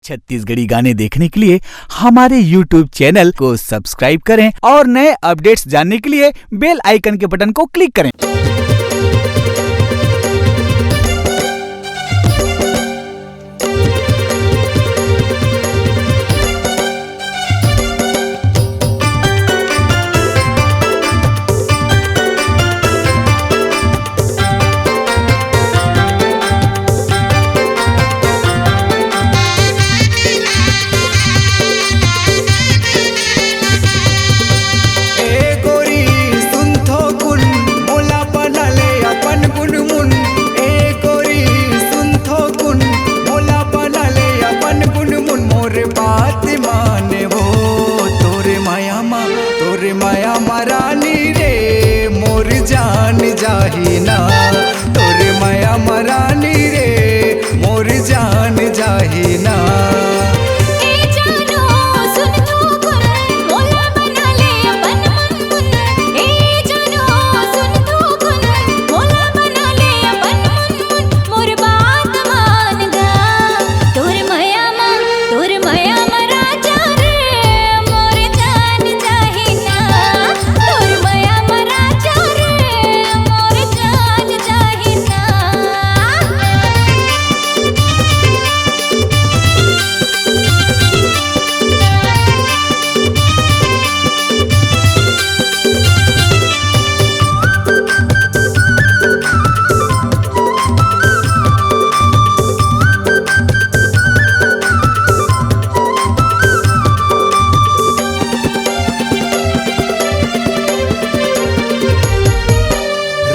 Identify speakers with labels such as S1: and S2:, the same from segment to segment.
S1: छत्तीसगढ़ी गाने देखने के लिए हमारे YouTube चैनल को सब्सक्राइब करें और नए अपडेट्स जानने के लिए बेल आइकन के बटन को क्लिक करें।
S2: माया मरानी रे मोर जान जाहिना, तोरे माया मरानी रे मोर जान जाहिना।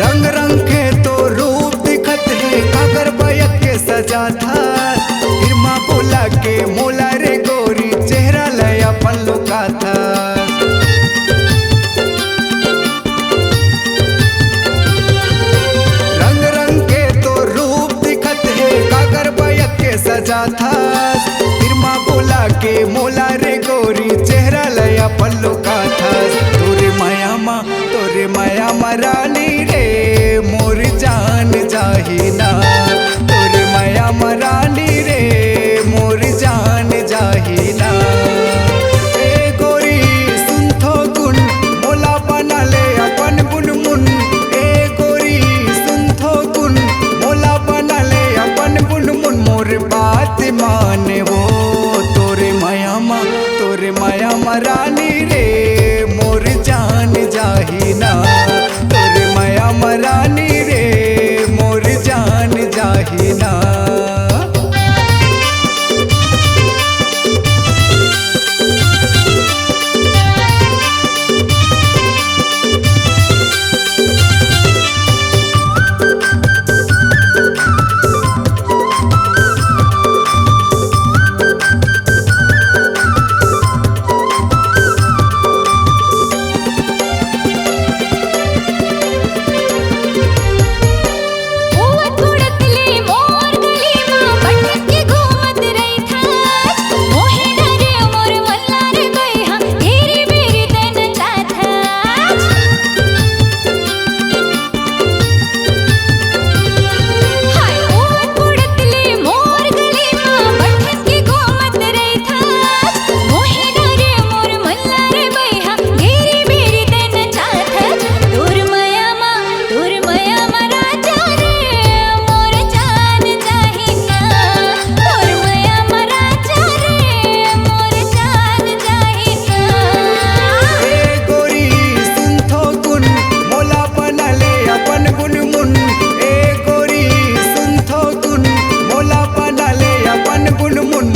S2: रंग रंग के तो रूप दिखत है कागर बयक के सजा था, हिरमा बोला के मोला रे गोरी चेहरा लय अपन लुका था। रंग रंग के तो रूप दिखत है कागर बयक के सजा था, हिरमा बोला के मोला रे गोरी चेहरा लय अपन लुका था। तोरे माया मरानी रे मोर जान जाहिना, तोरे माया मरानी रे मोर जान जाहिना। ए गोरी सुनथो गुन मोला बना ले अपन बुनमुन, ए गोरी सुनथो गुन मोला बना ले अपन बुनमुन। मोर बात माने वो तोरे माया मरानी रे मोर जान जाहिना, तोरे माया मरानी रे मोर जान जाहिना।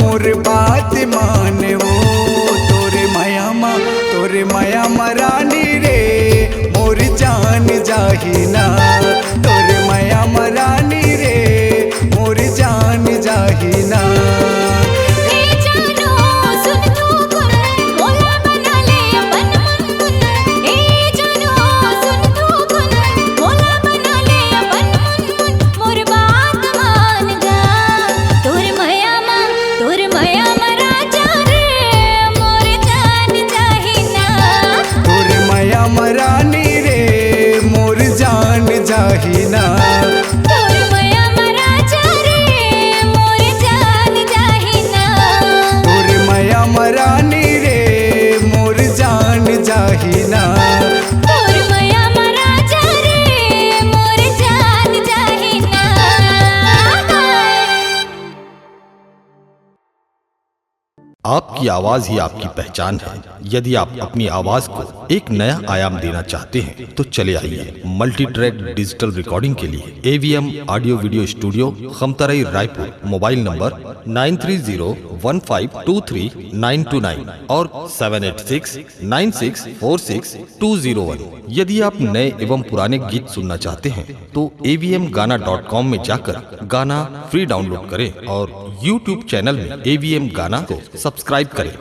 S2: मोर बात माने वो तोरे माया मरानी रे मोर जान जाहिना, तोरे माया मरानी रे मोर जान जाहिना। मरानी रे मोर जान जाहिना,
S3: तोर माया मरा जा रे मोर जान जाहिना। आपकी आवाज ही आपकी पहचान है। यदि आप अपनी आवाज को एक नया आयाम देना चाहते हैं तो चले आइए मल्टी ट्रैक डिजिटल रिकॉर्डिंग के लिए AVM audio video studio, Khamtarai, Raipur. Mobile number 9301523929 और 7869646201। यदि आप नए एवं पुराने गीत सुनना चाहते हैं तो avmgana.com में जाकर गाना फ्री डाउनलोड करें और YouTube चैनल में AVM गाना को सब्सक्राइब करें।